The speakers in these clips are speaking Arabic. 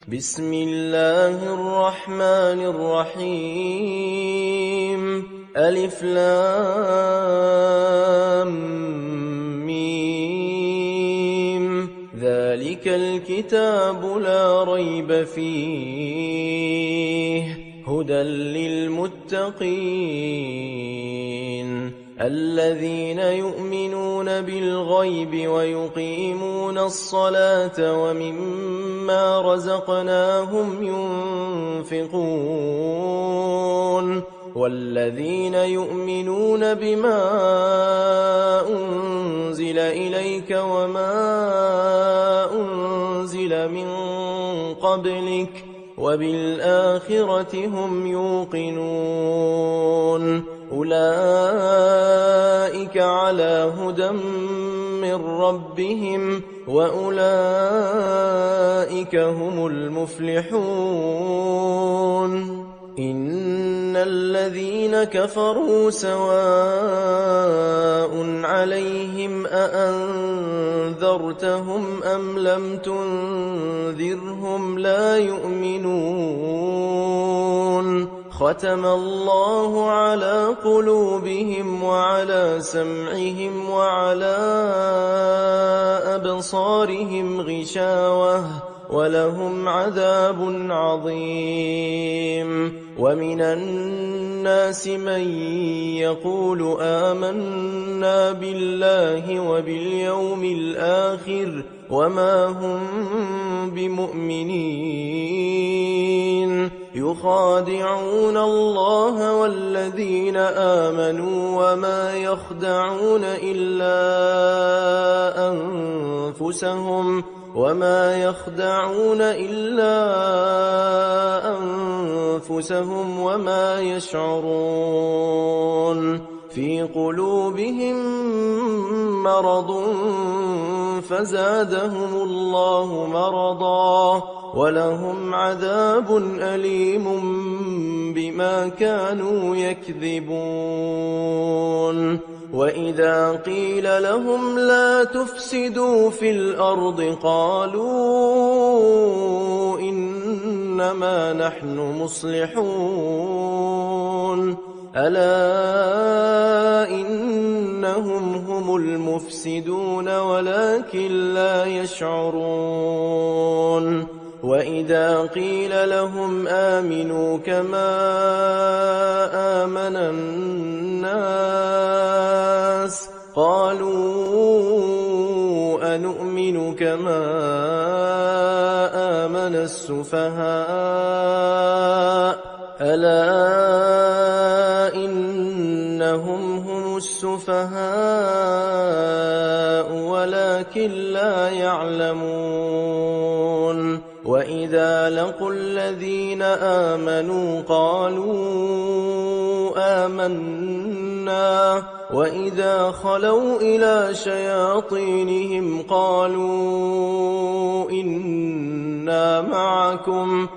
بسم الله الرحمن الرحيم ألف لام ميم ذلك الكتاب لا ريب فيه هدى للمتقين الذين يؤمنون بالغيب ويقيمون الصلاة ومما رزقناهم ينفقون والذين يؤمنون بما أنزل إليك وما أنزل من قبلك وبالآخرة هم يوقنون أولئك على هدى من ربهم وأولئك هم المفلحون إن الذين كفروا سواء عليهم أأنذرتهم أم لم تنذرهم لا يؤمنون ختم الله على قلوبهم وعلى سمعهم وعلى أبصارهم غشاوة ولهم عذاب عظيم ومن الناس من يقول آمنا بالله وباليوم الآخر وما هم بمؤمنين يخادعون الله والذين آمنوا وما يخدعون إلا أنفسهم وما يشعرون في قلوبهم مرض فزادهم الله مرضا ولهم عذاب أليم بما كانوا يكذبون وإذا قيل لهم لا تفسدوا في الأرض قالوا إنما نحن مصلحون ألا إنهم هم المفسدون ولكن لا يشعرون وإذا قيل لهم آمنوا كما آمن الناس قالوا أنؤمن كما آمن السفهاء ألا إنهم هم السفهاء ولكن لا يعلمون وإذا لقوا الذين آمنوا قالوا آمنا وإذا خلوا إلى شياطينهم قالوا إنا معكم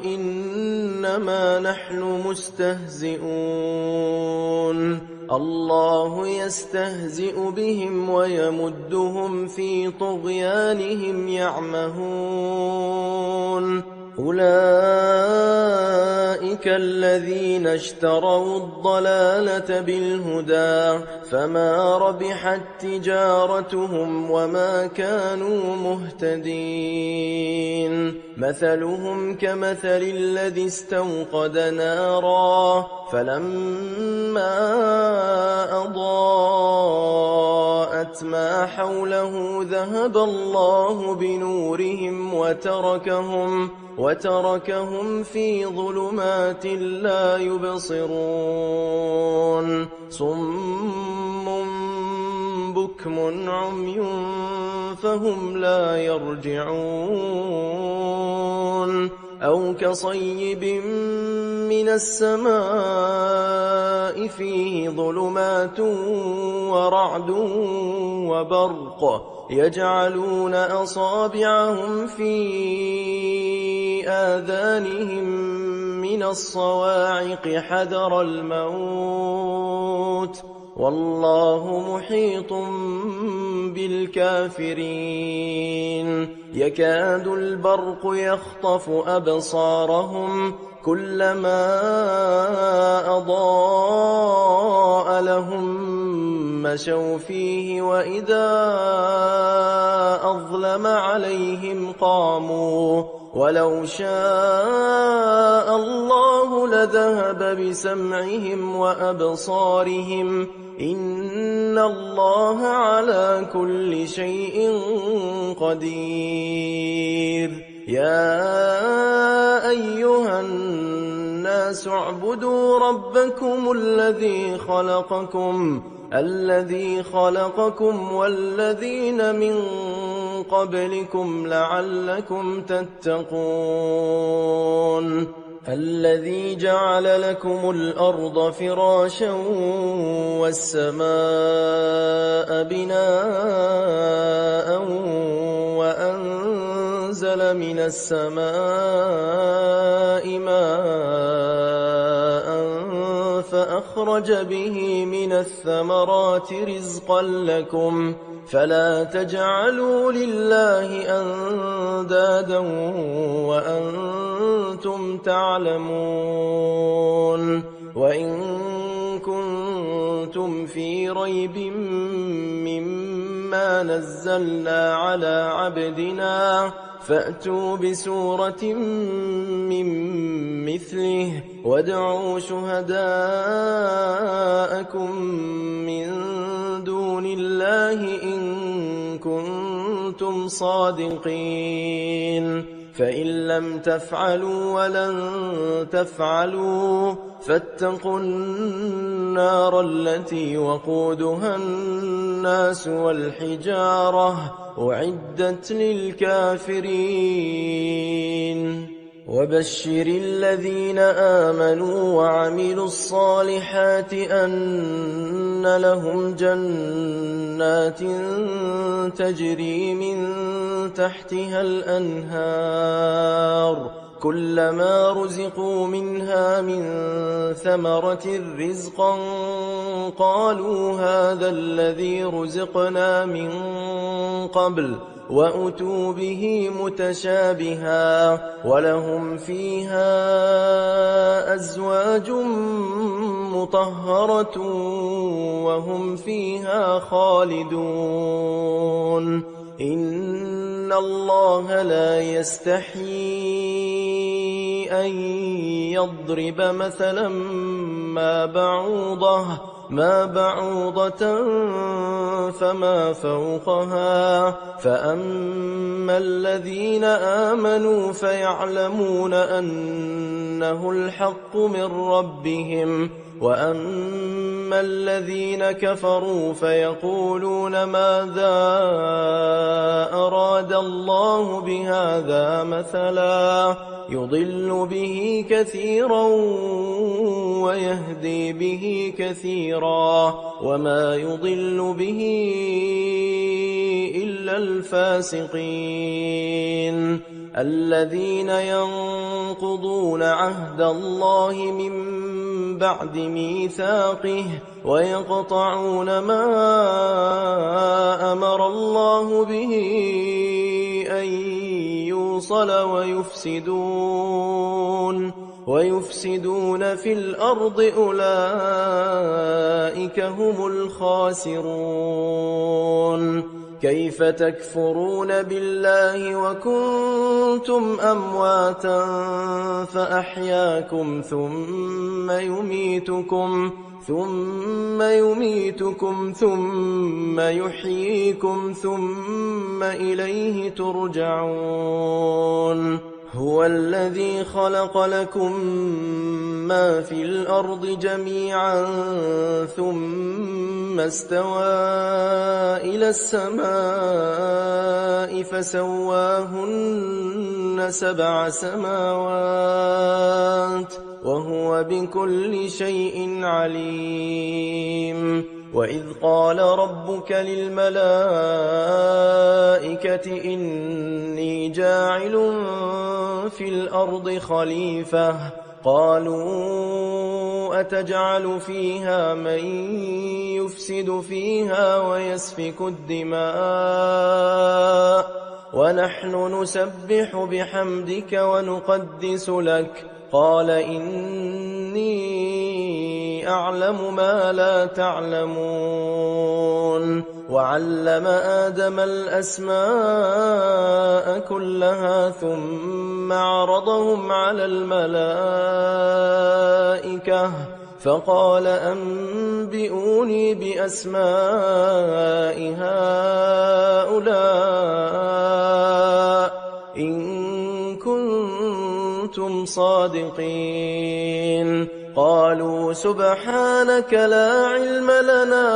إنما نحن مستهزئون الله يستهزئ بهم ويمدهم في طغيانهم يعمهون أولئك الذين اشتروا الضلالة بالهدى فما ربحت تجارتهم وما كانوا مهتدين مثلهم كمثل الذي استوقد نارا فلما أضاءت ما حوله ذهب الله بنورهم وتركهم في ظلمات لا يبصرون صم بكم عمي فهم لا يرجعون أو كصيب من السماء فيه ظلمات ورعد وبرق يجعلون أصابعهم في آذانهم من الصواعق حذر الموت والله محيط بالكافرين يكاد البرق يخطف أبصارهم كلما أضاء لهم مشوا فيه وإذا أظلم عليهم قاموا ولو شاء الله لذهب بسمعهم وأبصارهم إن الله على كل شيء قدير يا أيها الناس اعبدوا ربكم الذي خلقكم والذين من قبلكم لعلكم تتقون الذي جعل لكم الأرض فراشا والسماء بناء وأنزل من السماء ماء فأخرج به من الثمرات رزقا لكم فلا تجعلوا لله أندادا وأنتم تعلمون وإن كنتم في ريب مما نزلنا على عبدنا فأتوا بسورة من مثله وادعوا شهداءكم من دون الله إن كنتم صادقين فإن لم تفعلوا ولن تفعلوا فاتقوا النار التي وقودها الناس والحجارة أعدت للكافرين وبشر الذين آمنوا وعملوا الصالحات أن لهم جنات تجري من تحتها الأنهار كلما رزقوا منها من ثمرة رزقا قالوا هذا الذي رزقنا من قبل وأتوا به متشابها ولهم فيها أزواج مطهرة وهم فيها خالدون إن الله لا يستحيي أن يضرب مثلا ما بعوضة فما فوقها فأما الذين آمنوا فيعلمون أنه الحق من ربهم وأما الذين كفروا فيقولون ماذا أراد الله بهذا مثلا يضل به كثيرا ويهدي به كثيرا وما يضل به إلا الفاسقين الذين ينقضون عهد الله من بعد ميثاقه ويقطعون ما أمر الله به أن يوصل ويفسدون في الأرض أولئك هم الخاسرون كيف تكفرون بالله وكنتم أمواتا فأحياكم ثم يميتكم ثم يحييكم ثم إليه ترجعون هو الذي خلق لكم ما في الأرض جميعا ثم استوى إلى السماء فسواهن 7 سماوات وهو بكل شيء عليم وإذ قال ربك للملائكة إني جاعل في الأرض خليفة قالوا أتجعل فيها من يفسد فيها ويسفك الدماء ونحن نسبح بحمدك ونقدس لك. قال إني أعلم ما لا تعلمون. وعلم آدم الأسماء كلها ثم عرضهم على الملائكة فقال أنبئوني بأسماء هؤلاء إن كنتم صادقين. قالوا سبحانك لا علم لنا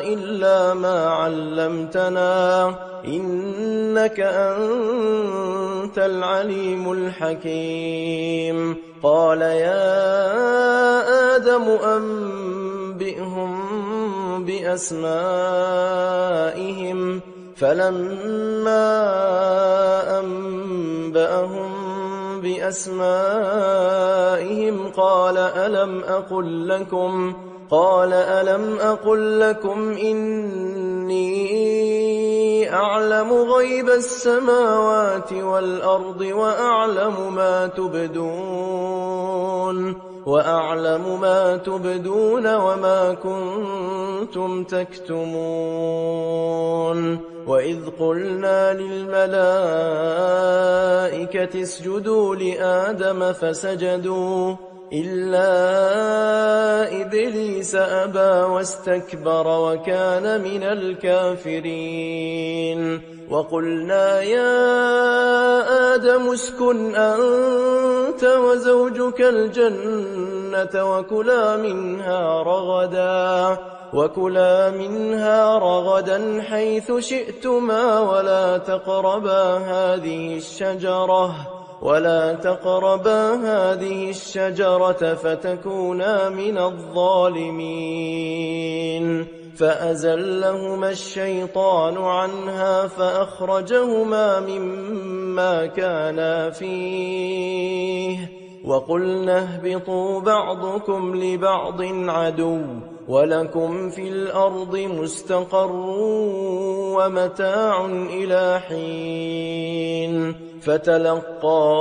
إلا ما علمتنا إنك أنت العليم الحكيم. قال يا آدم أنبئهم بأسمائهم فلما أنبأهم بأسمائهم قال ألم أقل لكم إني أعلم غيب السماوات والأرض وأعلم ما تبدون وما كنتم تكتمون. وإذ قلنا للملائكة اسجدوا لآدم فسجدوا إلا إبليس أبى واستكبر وكان من الكافرين. وقلنا يا آدم اسكن أنت وزوجك الجنة وكلا منها رغدا حيث شئتما ولا تقربا هذه الشجرة فتكونا من الظالمين. فأزلهما الشيطان عنها فأخرجهما مما كانا فيه وقلنا اهبطوا بعضكم لبعض عدو ولكم في الأرض مستقر ومتاع إلى حين. فتلقى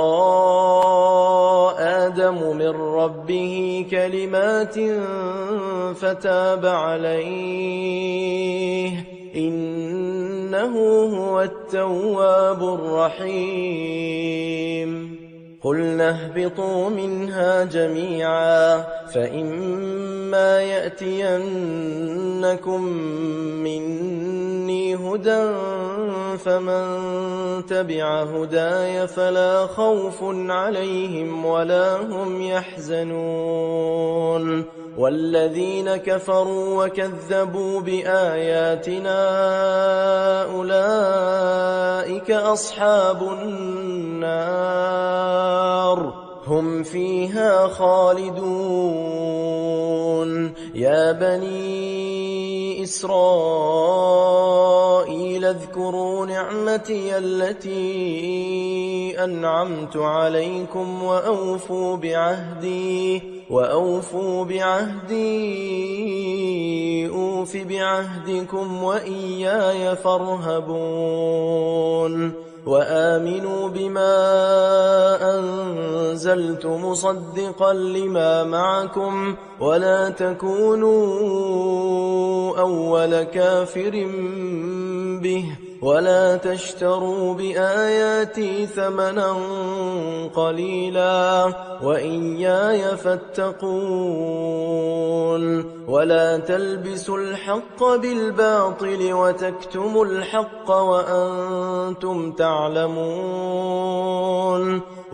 آدم من ربه كلمات فتاب عليه إنه هو التواب الرحيم. قلنا اهبطوا منها جميعا فإما يأتينكم مني هدى فمن تبع هداي فلا خوف عليهم ولا هم يحزنون. والذين كفروا وكذبوا بآياتنا أولئك أصحاب النار هم فيها خالدون. يا بني إسرائيل اذكروا نعمتي التي أنعمت عليكم وأوفوا بعهدي أوف بعهدكم وإياي فارهبون. وآمنوا بما أنزلت مصدقا لما معكم ولا تكونوا أول كافر به ولا تشتروا بآياتي ثمنا قليلا وإياي فاتقون. ولا تلبسوا الحق بالباطل وتكتموا الحق وأنتم تعلمون.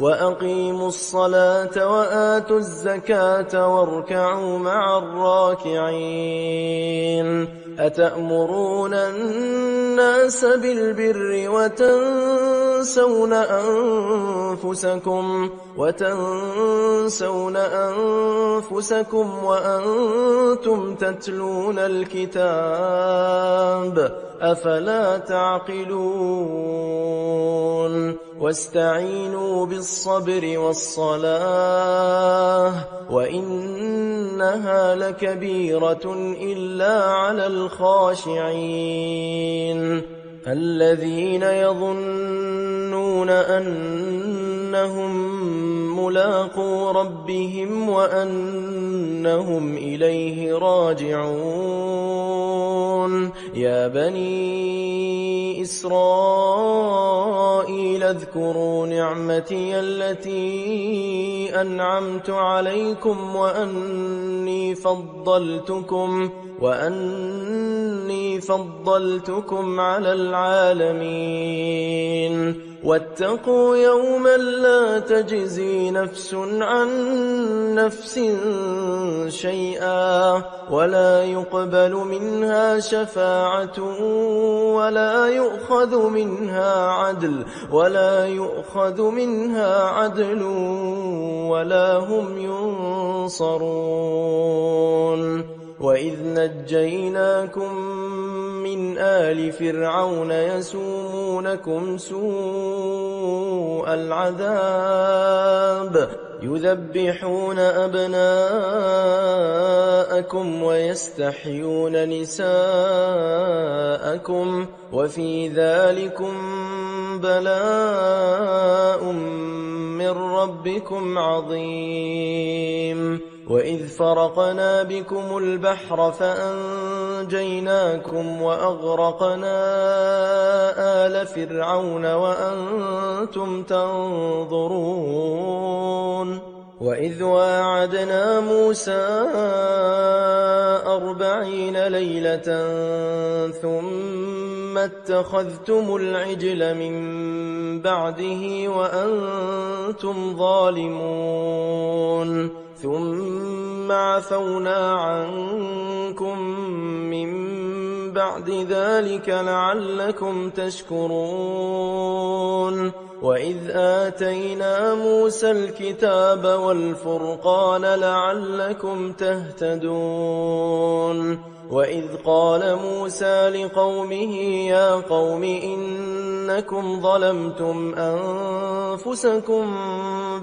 وأقيموا الصلاة وآتوا الزكاة واركعوا مع الراكعين. أتأمرون الناس بالبر وتنسون أنفسكم وأنتم تتلون الكتاب أفلا تعقلون واستعينوا بالصبر والصلاة وإنها لكبيرة إلا على الخاشعين الذين يظنون أنهم ملاقو ربهم وأنهم إليه راجعون يا بني إسرائيل اذكروا نعمتي التي أنعمت عليكم وأني فضلتكم على العالمين واتقوا يوما لا تجزي نفس عن نفس شيئا ولا يقبل منها شفاعة ولا يؤخذ منها عدل ولا هم ينصرون وإذ نجيناكم من آل فرعون يسومونكم سوء العذاب يذبحون أبناءكم ويستحيون نساءكم وفي ذلكم بلاء من ربكم عظيم وإذ فرقنا بكم البحر فأنجيناكم وأغرقنا آل فرعون وأنتم تنظرون وإذ واعدنا موسى 40 ليلة ثم اتخذتم العجل من بعده وأنتم ظالمون ثم عفونا عنكم من بعد ذلك لعلكم تشكرون وإذ آتينا موسى الكتاب والفرقان لعلكم تهتدون وإذ قال موسى لقومه يا قوم إنكم ظلمتم أنفسكم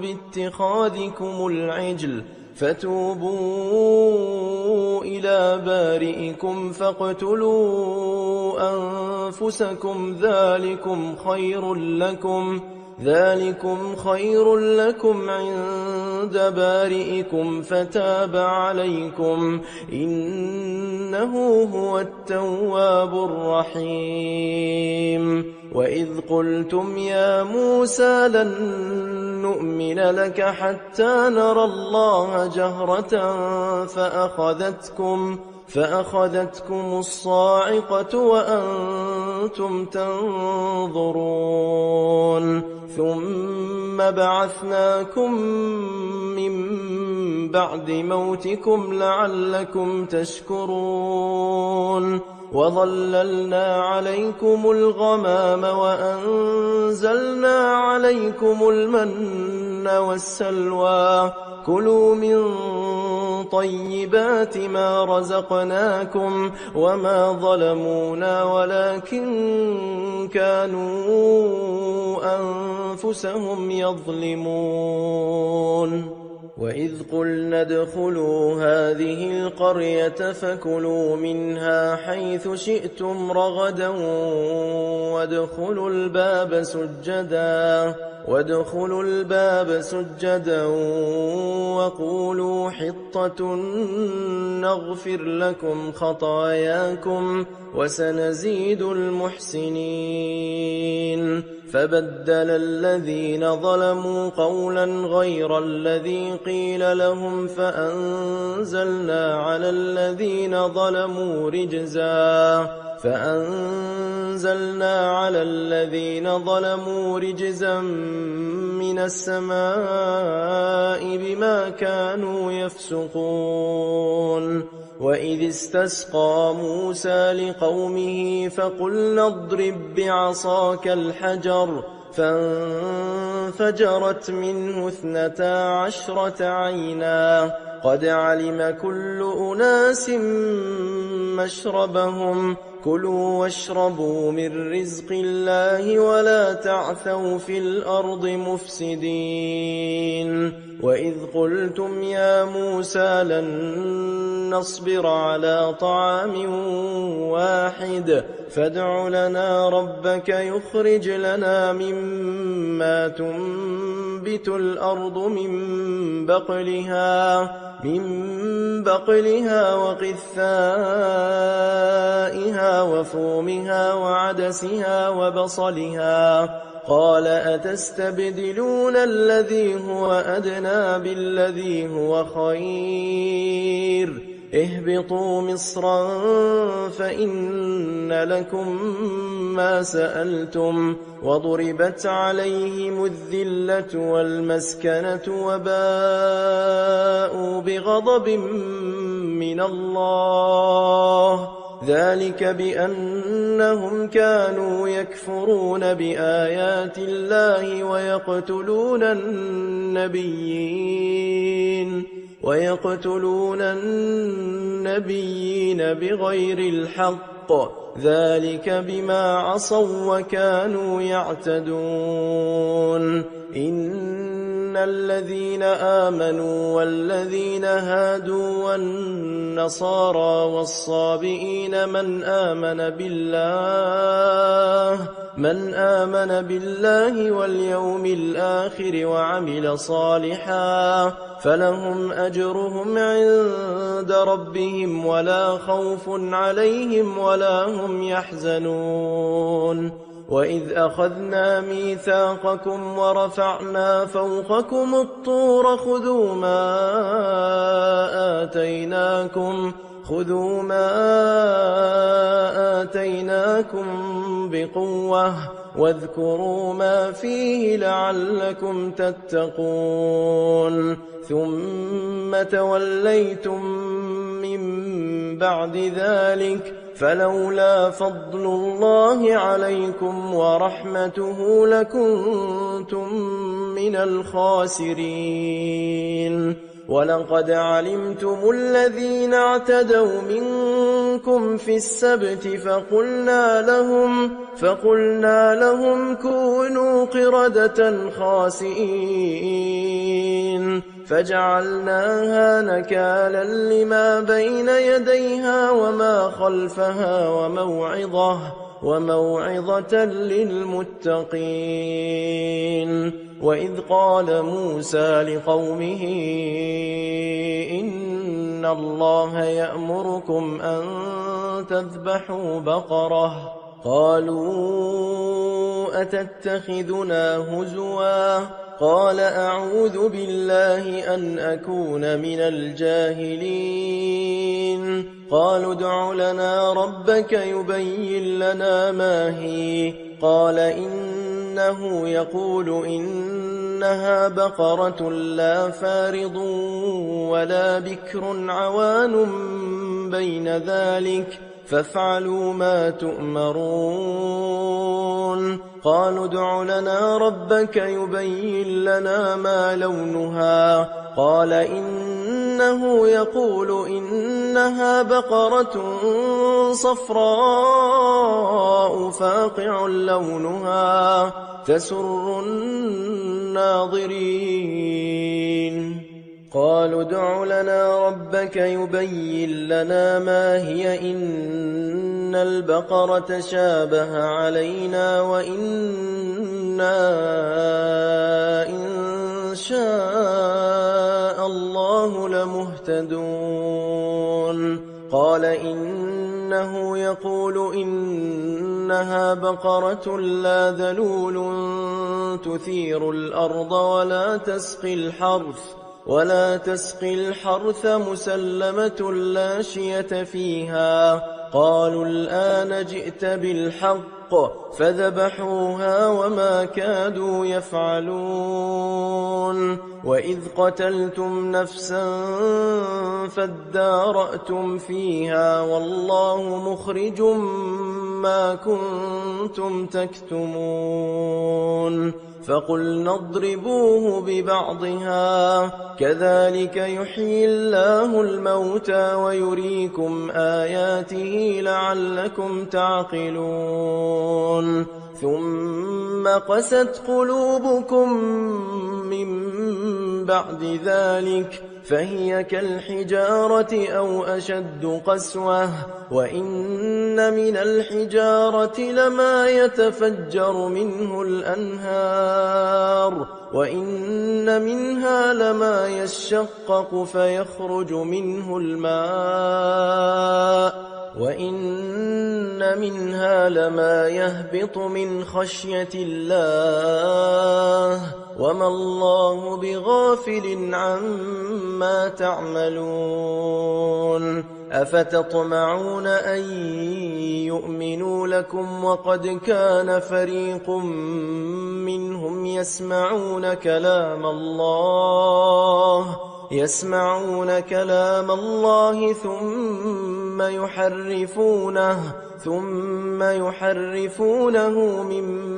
باتخاذكم العجل فتوبوا إلى بارئكم فاقتلوا أنفسكم ذلكم خير لكم عند بارئكم فتاب عليكم إنه هو التواب الرحيم وإذ قلتم يا موسى لن نؤمن لك حتى نرى الله جهرة فأخذتكم الصاعقة وأنتم تنظرون ثم بعثناكم من بعد موتكم لعلكم تشكرون وظللنا عليكم الغمام وأنزلنا عليكم المن والسلوى كلوا من طيبات ما رزقناكم وما ظلمونا ولكن كانوا أنفسهم يظلمون وإذ قلنا ادخلوا هذه القرية فكلوا منها حيث شئتم رغدا وادخلوا الباب سجدا وقولوا حطة نغفر لكم خطاياكم وسنزيد المحسنين فبدل الذين ظلموا قولا غير الذي قيل لهم فأنزلنا على الذين ظلموا رجزا من السماء بما كانوا يفسقون وإذ استسقى موسى لقومه فقلنا اضرب بعصاك الحجر فانفجرت منه 12 عينا قد علم كل أناس مشربهم كلوا واشربوا من رزق الله ولا تعثوا في الأرض مفسدين وإذ قلتم يا موسى لن نصبر على طعام واحد فادع لنا ربك يخرج لنا مما تنبت الأرض من بقلها وقثائها وفومها وعدسها وبصلها قال أتستبدلون الذي هو أدنى بالذي هو خير اهبطوا مصرا فإن لكم ما سألتم وضربت عليهم الذلة والمسكنة وباءوا بغضب من الله ذلك بأنهم كانوا يكفرون بآيات الله ويقتلون النبيين بغير الحق ذلك بما عصوا وكانوا يعتدون إن الذين آمنوا والذين هادوا والنصارى والصابئين من آمن بالله واليوم الآخر وعمل صالحا فلهم أجرهم عند ربهم ولا خوف عليهم ولا هم يحزنون وإذ أخذنا ميثاقكم ورفعنا فوقكم الطور خذوا ما آتيناكم بقوة واذكروا ما فيه لعلكم تتقون ثم توليتم من بعد ذلك فلولا فضل الله عليكم ورحمته لكنتم من الخاسرين ولقد علمتم الذين اعتدوا منكم في السبت فقلنا لهم كونوا قردة خاسئين فجعلناها نكالا لما بين يديها وما خلفها وموعظة للمتقين وإذ قال موسى لقومه إن الله يأمركم أن تذبحوا بقرة قالوا أتتخذنا هزوا قال أعوذ بالله أن أكون من الجاهلين قالوا ادع لنا ربك يبين لنا ما هي قال إنه يقول إنها بقرة لا فارض ولا بكر عوان بين ذلك فافعلوا ما تؤمرون قالوا ادع لنا ربك يبين لنا ما لونها قال إنه يقول إنها بقرة صفراء فاقع لونها تسر الناظرين قالوا ادع لنا ربك يبين لنا ما هي إن البقرة شابه علينا وإنا إن شاء الله لمهتدون قال إنه يقول إنها بقرة لا ذلول تثير الأرض ولا تسقي الحرث مسلمة لا شية فيها قالوا الآن جئت بالحق فذبحوها وما كادوا يفعلون وإذ قتلتم نفسا فادارأتم فيها والله مخرج ما كنتم تكتمون فقلنا اضربوه ببعضها كذلك يحيي الله الموتى ويريكم آياته لعلكم تعقلون ثم قست قلوبكم من بعد ذلك فهي كالحجارة أو أشد قسوة وإن من الحجارة لما يتفجر منه الأنهار وإن منها لما يشقق فيخرج منه الماء وإن منها لما يهبط من خشية الله وما الله بغافل عما تعملون أفتطمعون أن يؤمنوا لكم وقد كان فريق منهم يسمعون كلام الله ثم يحرفونه من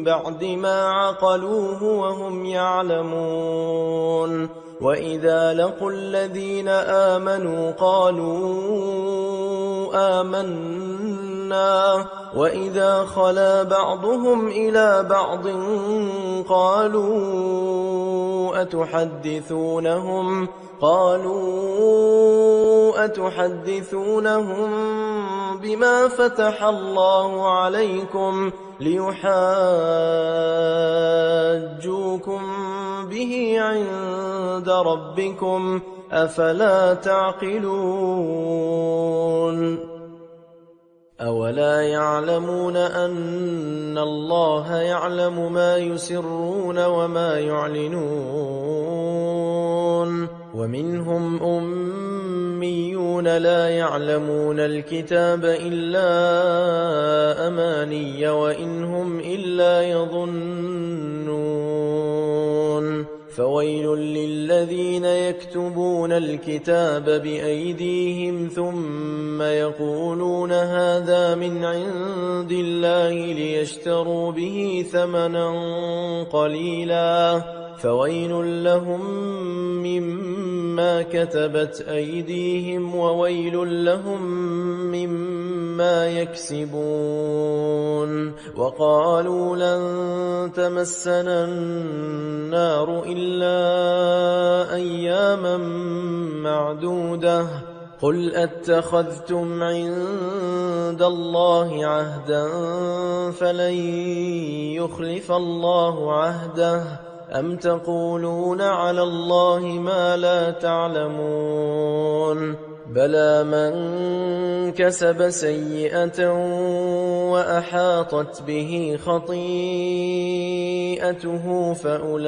بعد ما عقلوه وهم يعلمون وإذا لقوا الذين آمنوا قالوا آمنا وإذا خلا بعضهم إلى بعض أتحدثونهم بما فتح الله عليكم ليحاجوكم به عند ربكم أفلا تعقلون أولا يعلمون أن الله يعلم ما يسرون وما يعلنون ومنهم أميون لا يعلمون الكتاب إلا أماني وإن هم إلا يظنون فويل للذين يكتبون الكتاب بأيديهم ثم يقولون هذا من عند الله ليشتروا به ثمنا قليلا فويل لهم مما كتبت أيديهم وويل لهم مما يكسبون وقالوا لن تمسنا النار إلا أياما معدودة قل أتخذتم عند الله عهدا فلن يخلف الله عهده أم تقولون على الله ما لا تعلمون بلى من كسب سيئة وأحاطت به خطيئته فأولئك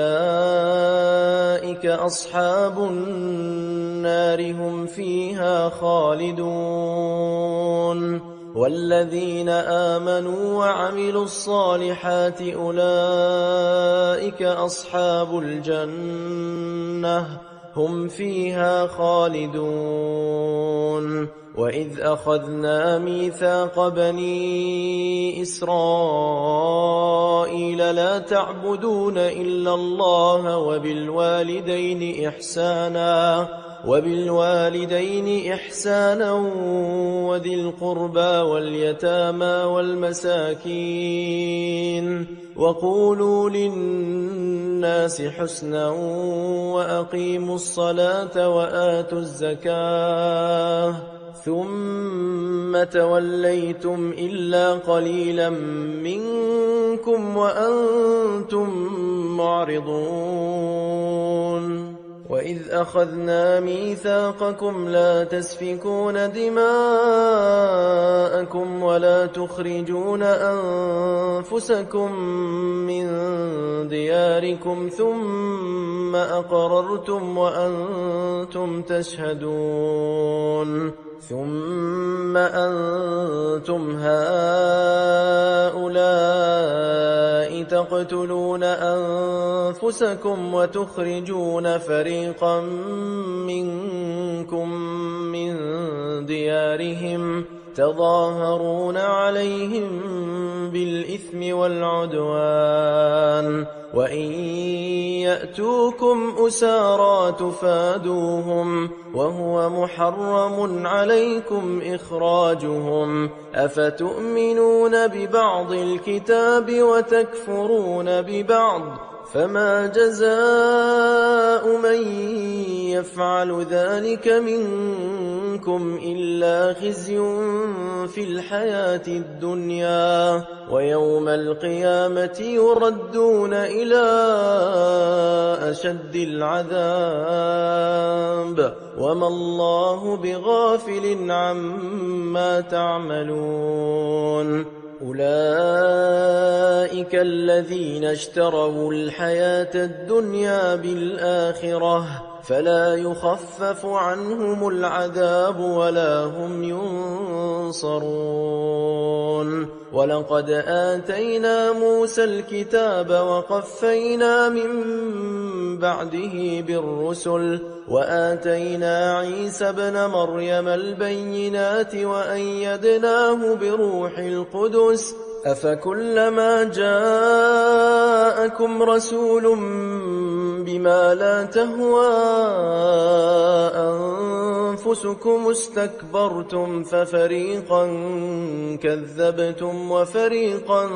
أصحاب النار هم فيها خالدون والذين آمنوا وعملوا الصالحات أولئك أصحاب الجنة هم فيها خالدون وإذ أخذنا ميثاق بني إسرائيل لا تعبدون إلا الله وبالوالدين إحسانا وذي القربى واليتامى والمساكين وقولوا للناس حسنا وأقيموا الصلاة وآتوا الزكاة ثم توليتم إلا قليلا منكم وأنتم معرضون وإذ أخذنا ميثاقكم لا تسفكون دماءكم ولا تخرجون أنفسكم من دياركم ثم أقررتم وأنتم تشهدون ثم أنتم هؤلاء تقتلون أنفسكم وتخرجون فريقا منكم من ديارهم تظاهرون عليهم بالإثم والعدوان وإن يأتوكم أسارى تفادوهم وهو محرم عليكم إخراجهم أفتؤمنون ببعض الكتاب وتكفرون ببعض فما جزاء من يفعل ذلك منكم إلا خزي في الحياة الدنيا ويوم القيامة يردون إلى أشد العذاب وما الله بغافل عما تعملون أولئك الذين اشتروا الحياة الدنيا بالآخرة فلا يخفف عنهم العذاب ولا هم ينصرون ولقد آتينا موسى الكتاب وقفينا من بعده بالرسل وآتينا عيسى ابن مريم البينات وأيدناه بروح القدس أفكلما جاءكم رسول بما لا تهوى أنفسكم استكبرتم ففريقا كذبتم وفريقا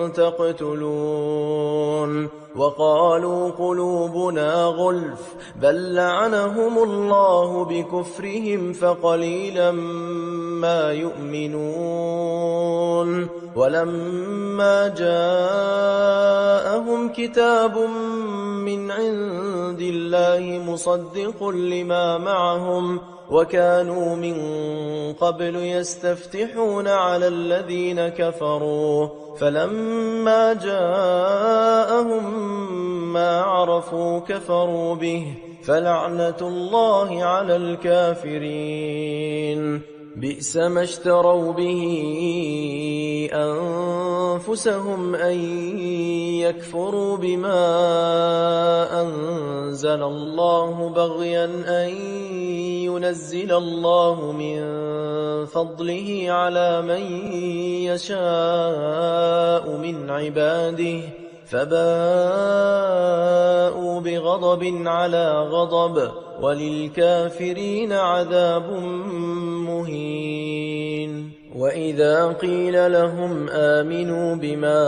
تقتلون وقالوا قلوبنا غلف بل لعنهم الله بكفرهم فقليلا ما يؤمنون ولما جاءهم كتاب من عند الله مصدق لما معهم وكانوا من قبل يستفتحون على الذين كفروا فلما جاءهم ما عرفوا كفروا به فلعنة الله على الكافرين بئس ما اشتروا به أنفسهم أن يكفروا بما أنزل الله بغيا أن ينزل الله من فضله على من يشاء من عباده فباءوا بغضب على غضب وللكافرين عذاب مهين وإذا قيل لهم آمنوا بما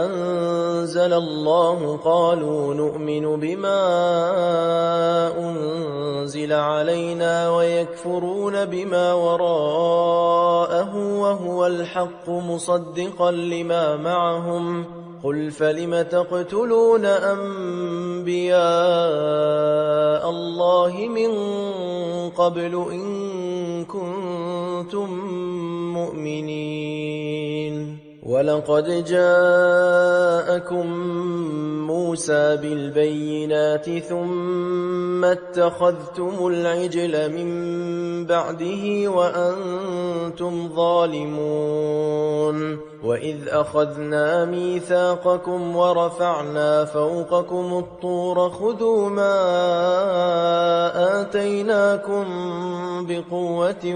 أنزل الله قالوا نؤمن بما أنزل علينا ويكفرون بما وراءه وهو الحق مصدقا لما معهم قل فلم تقتلون أنبياء الله من قبل إن كنتم مؤمنين ولقد جاءكم موسى بالبينات ثم اتخذتم العجل من بعده وأنتم ظالمون وإذ أخذنا ميثاقكم ورفعنا فوقكم الطور خذوا ما آتيناكم بقوة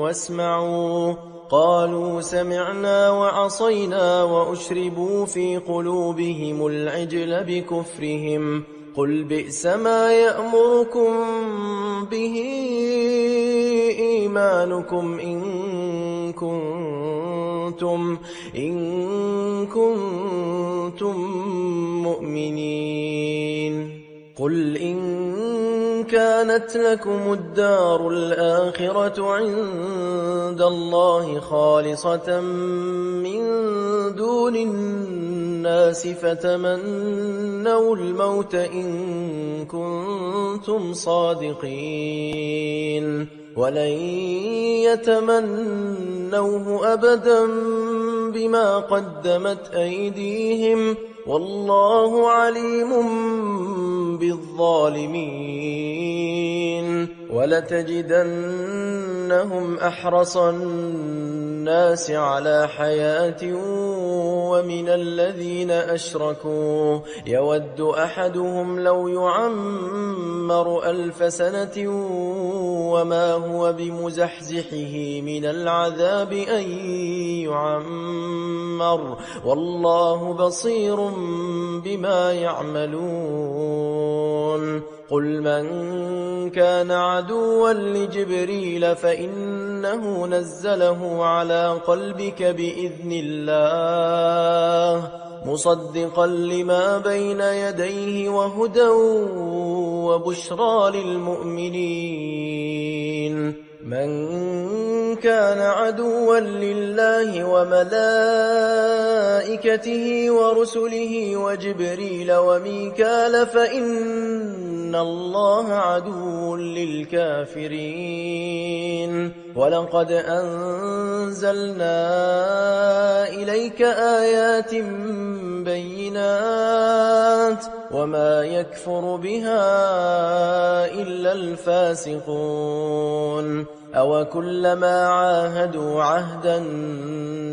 واسمعوا قالوا سمعنا وعصينا وأشربوا في قلوبهم العجل بكفرهم قل بئس ما يأمركم به إيمانكم إن كنتم مؤمنين قل إن كانت لكم الدار الآخرة عند الله خالصة من دون الناس فتمنوا الموت إن كنتم صادقين ولن يتمنوه أبدا بما قدمت أيديهم والله عليم بالظالمين ولتجدنهم أحرص الناس على حياة ومن الذين أشركوا يود أحدهم لو يعمر 1000 سنة وما هو بمزحزحه من العذاب أن يعمر والله بصير بما يعملون قل من كان عدوا لجبريل فإنه نزله على قلبك بإذن الله مصدقا لما بين يديه وهدى وبشرى للمؤمنين من كان عدوا لله وملائكته ورسله وجبريل وميكال فإن الله عدو للكافرين ولقد أنزلنا إليك آيات بينات وما يكفر بها إلا الفاسقون أو كلما عاهدوا عهدا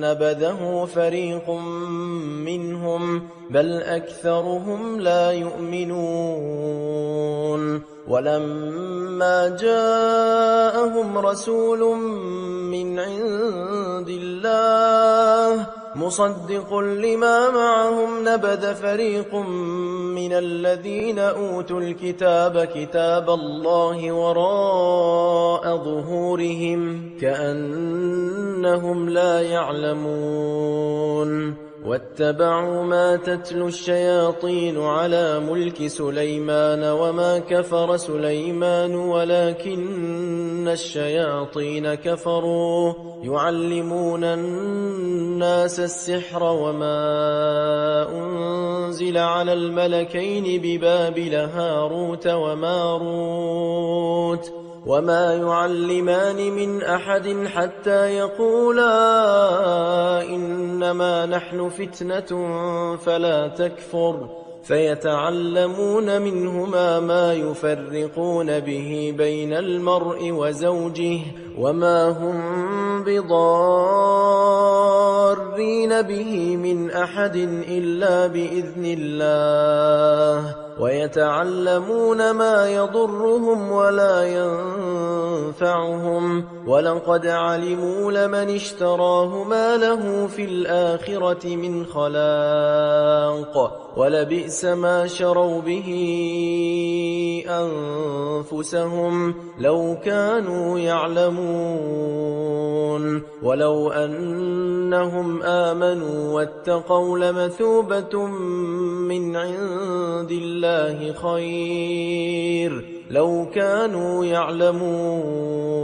نبذه فريق منهم بل أكثرهم لا يؤمنون ولما جاءهم رسول من عند الله مصدق لما معهم نبذ فريق من الذين أوتوا الكتاب كتاب الله وراء ظهورهم كأنهم لا يعلمون واتبعوا ما تتلو الشياطين على ملك سليمان وما كفر سليمان ولكن الشياطين كفروا يعلمون الناس السحر وما أنزل على الملكين ببابل هاروت وماروت وما يعلمان من أحد حتى يقولا إنما نحن فتنة فلا تكفر فيتعلمون منهما ما يفرقون به بين المرء وزوجه وما هم بضارين به من أحد إلا بإذن الله ويتعلمون ما يضرهم ولا ينفعهم ولقد علموا لمن اشتراه ما له في الآخرة من خلاق ولبئس ما شروا به أنفسهم لو كانوا يعلمون ولو أنهم آمنوا واتقوا لمثوبة من عند الله خير لو كانوا يعلمون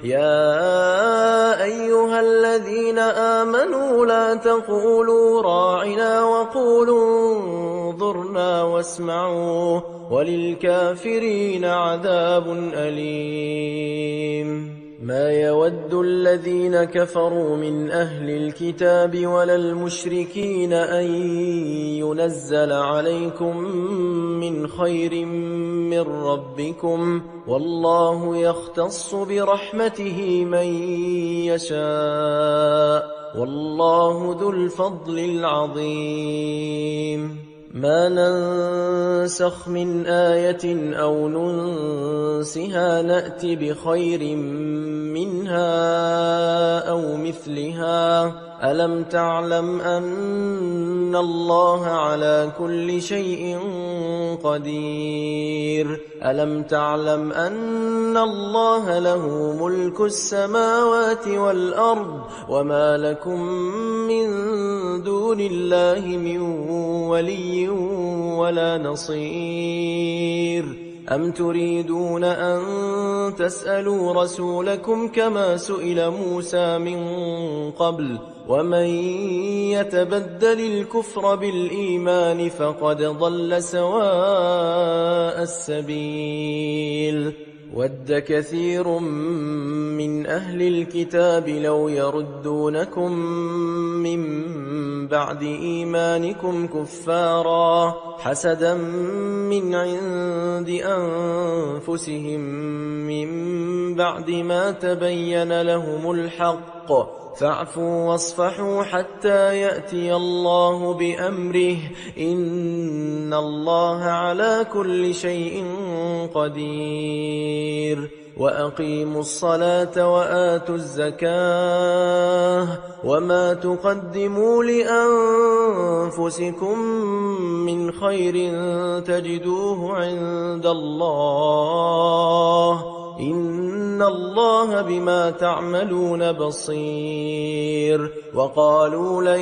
يا أيها الذين آمنوا لا تقولوا راعنا وقولوا انظرنا واسمعوا وللكافرين عذاب أليم ما يود الذين كفروا من أهل الكتاب ولا المشركين أن ينزل عليكم من خير من ربكم والله يختص برحمته من يشاء والله ذو الفضل العظيم ما ننسخ من آية أو ننسها نأت بخير منها أو مثلها ألم تعلم أن الله على كل شيء قدير ألم تعلم أن الله له ملك السماوات والأرض وما لكم من دون الله من ولي ولا نصير أم تريدون أن تسألوا رسولكم كما سئل موسى من قبل ومن يتبدل الكفر بالإيمان فقد ضل سواء السبيل ود كثير من أهل الكتاب لو يردونكم من بعد إيمانكم كفارا حسدا من عند أنفسهم من بعد ما تبين لهم الحق فاعفوا واصفحوا حتى يأتي الله بأمره إن الله على كل شيء قدير وأقيموا الصلاة وآتوا الزكاة وما تقدموا لأنفسكم من خير تجدوه عند الله إن الله بما تعملون بصير وقالوا لن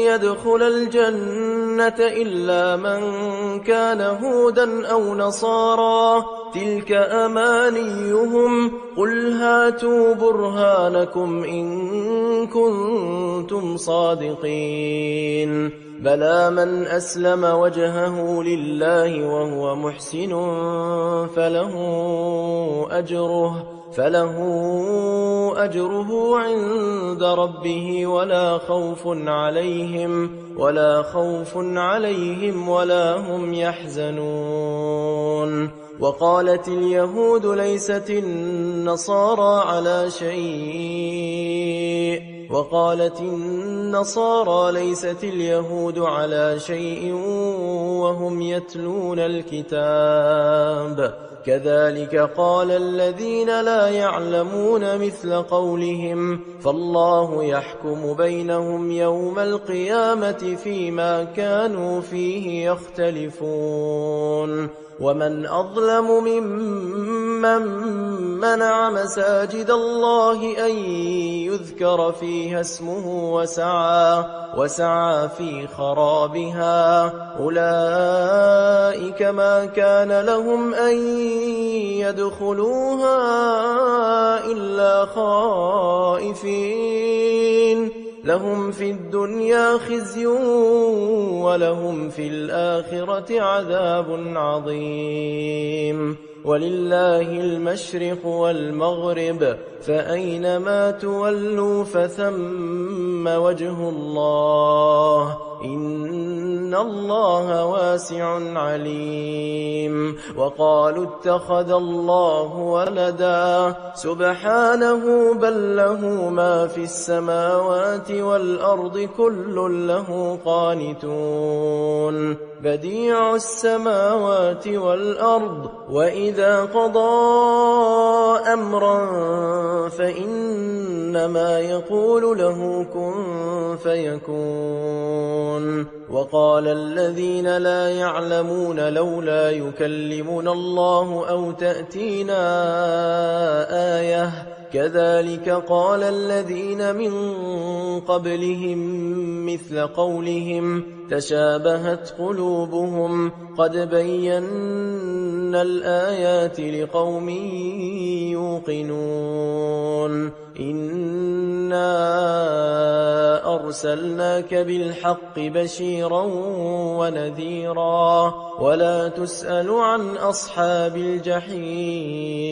يدخل الجنة إلا من كان هودا أو نصارى تلك أمانيهم قل هاتوا برهانكم إن كنتم صادقين بلى من أسلم وجهه لله وهو محسن فله أجره عند ربه ولا خوف عليهم ولا هم يحزنون وقالت اليهود ليست النصارى على شيء وهم يتلون الكتاب كذلك قال الذين لا يعلمون مثل قولهم فالله يحكم بينهم يوم القيامة فيما كانوا فيه يختلفون ومن أظلم ممن منع مساجد الله أن يذكر فيها اسمه وسعى في خرابها أولئك ما كان لهم أن يدخلوها إلا خائفين لهم في الدنيا خزي ولهم في الآخرة عذاب عظيم ولله المشرق والمغرب فأينما تولوا فثم وجه الله إن الله واسع عليم وقالوا اتخذ الله ولدا سبحانه بل له ما في السماوات والأرض كل له قانتون بديع السماوات والأرض وإذا قضى أمرا فإنما يقول له كن فيكون وقال الذين لا يعلمون لولا يكلمنا الله أو تأتينا آية كذلك قال الذين من قبلهم مثل قولهم تشابهت قلوبهم قد بينا الآيات لقوم يوقنون إنا أرسلناك بالحق بشيرا ونذيرا ولا تسأل عن أصحاب الجحيم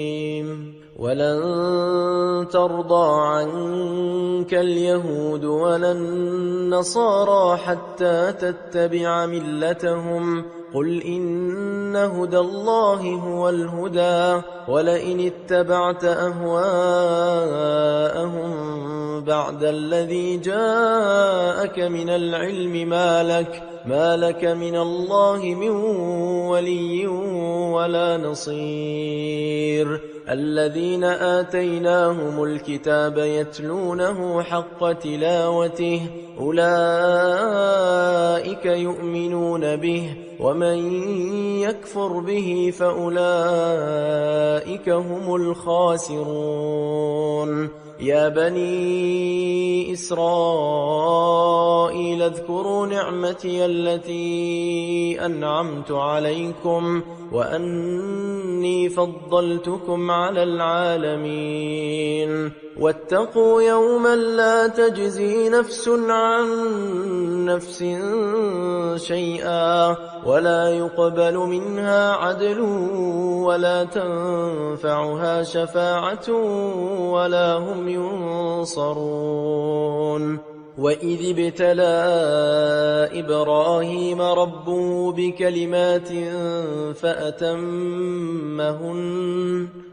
ولن ترضى عنك اليهود ولا النصارى حتى تتبع ملتهم قل إن هدى الله هو الهدى ولئن اتبعت أهواءهم بعد الذي جاءك من العلم ما لك من الله من ولي ولا نصير الذين آتيناهم الكتاب يتلونه حق تلاوته أولئك يؤمنون به ومن يكفر به فأولئك هم الخاسرون يا بني إسرائيل اذكروا نعمتي التي أنعمت عليكم وأني فضلتكم على العالمين واتقوا يوما لا تجزي نفس عن نفس شيئا ولا يقبل منها عدل ولا تنفعها شفاعة ولا هم ينصرون وإذ ابتلى إبراهيم ربه بكلمات فأتمهن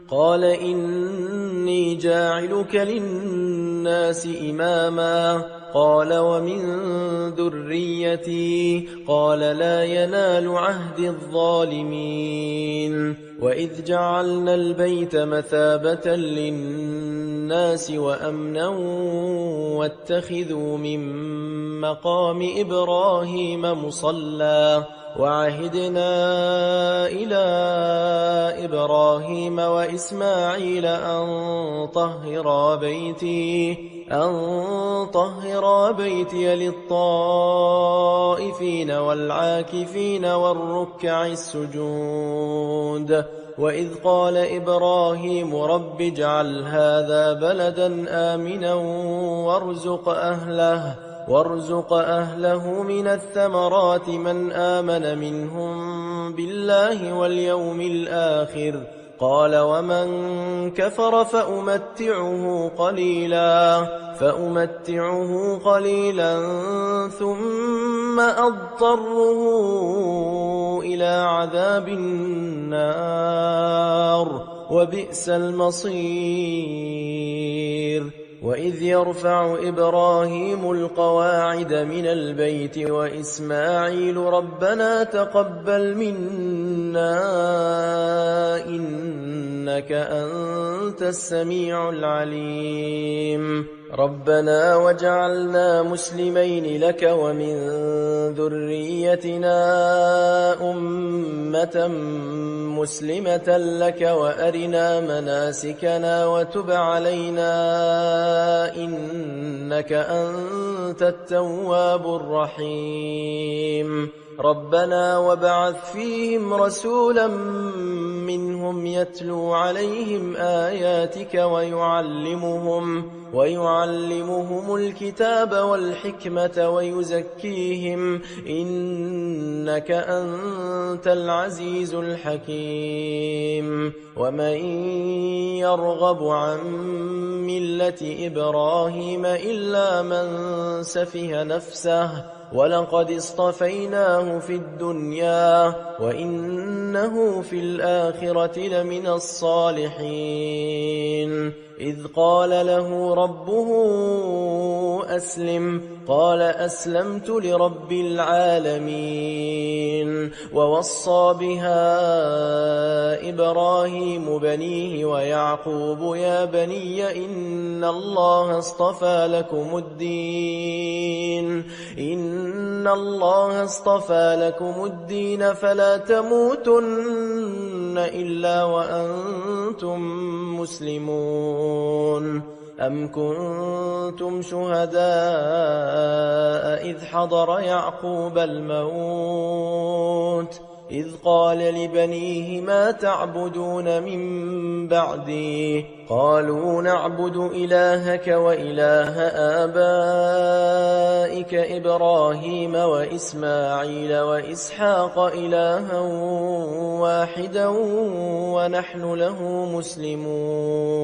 قال إني جاعلك للناس إماما قال ومن ذريتي قال لا ينال عهد الظالمين وإذ جعلنا البيت مثابة للناس وأمنا واتخذوا من مقام إبراهيم مصلى وعهدنا إلى إبراهيم وإسماعيل أن طهرا بيتي للطائفين والعاكفين والركع السجود وإذ قال إبراهيم رب اجعل هذا بلدا آمنا وارزق أهله من الثمرات من آمن منهم بالله واليوم الآخر قال ومن كفر فأمتعه قليلا ثم أضطره إلى عذاب النار وبئس المصير وإذ يرفع إبراهيم القواعد من البيت وإسماعيل ربنا تقبل منا إنك أنت السميع العليم ربنا وجعلنا مسلمين لك ومن ذريتنا أمة مسلمة لك وأرنا مناسكنا وتب علينا إنك أنت التواب الرحيم ربنا وابعث فيهم رسولا منهم يتلو عليهم آياتك ويعلمهم الكتاب والحكمة ويزكيهم إنك أنت العزيز الحكيم ومن يرغب عن ملة إبراهيم إلا من سفه نفسه ولقد اصطفيناه في الدنيا وإنه في الآخرة لمن الصالحين إذ قال له ربه أسلم قال أسلمت لرب العالمين ووصى بها إبراهيم بنيه ويعقوب يا بني إن الله اصطفى لكم الدين فلا تموتن إلا وأنتم مسلمون أم كنتم شهداء إذ حضر يعقوب الموت إذ قال لبنيه ما تعبدون من بعدي قالوا نعبد إلهك وإله آبائك إبراهيم وإسماعيل وإسحاق إلها واحدا ونحن له مسلمون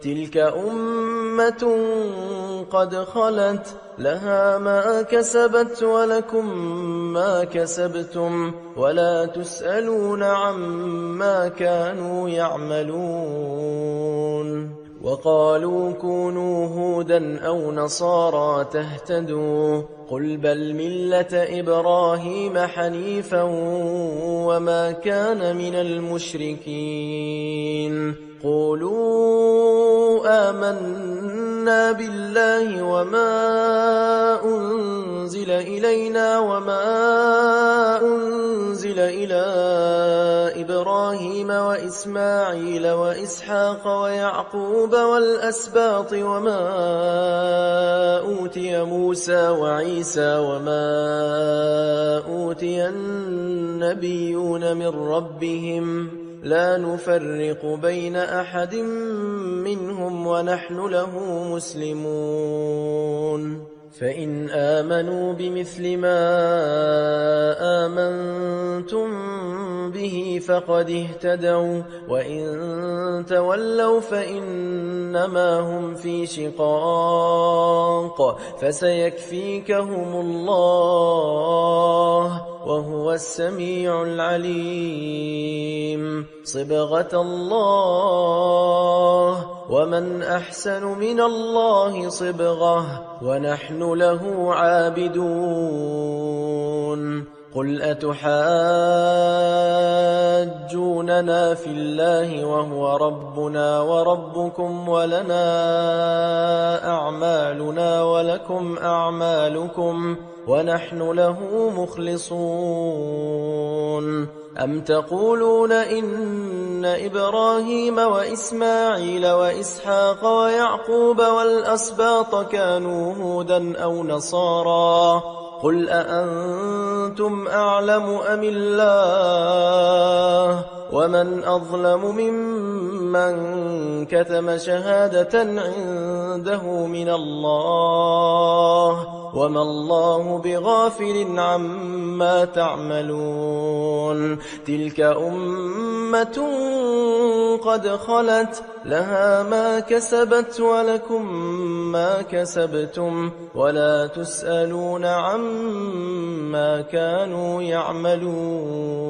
تلك أمة قد خلت لها ما كسبت ولكم ما كسبتم ولا تسألون عما كانوا يعملون وقالوا كونوا هودا أو نصارى تهتدوا قل بل ملة إبراهيم حنيفا وما كان من المشركين قولوا آمنا بالله وما أنزل إلينا وما أنزل إلى إبراهيم وإسماعيل وإسحاق ويعقوب والأسباط وما أوتي موسى وعيسى وما أوتي النبيون من ربهم لا نفرق بين أحد منهم ونحن له مسلمون فإن آمنوا بمثل ما آمنتم به فقد اهتدوا وإن تولوا فإنما هم في شقاق فسيكفيكهم الله وهو السميع العليم صبغة الله ومن أحسن من الله صبغة ونحن له عابدون قل أتحاجوننا في الله وهو ربنا وربكم ولنا أعمالنا ولكم أعمالكم ونحن له مخلصون أم تقولون إن إبراهيم وإسماعيل وإسحاق ويعقوب والأسباط كانوا هودا أو نصارى قل أأنتم أعلم أم الله ومن أظلم ممن كتم شهادة عنده من الله وما الله بغافل عما تعملون تلك أمة قد خلت لها ما كسبت ولكم ما كسبتم ولا تسألون عما كانوا يعملون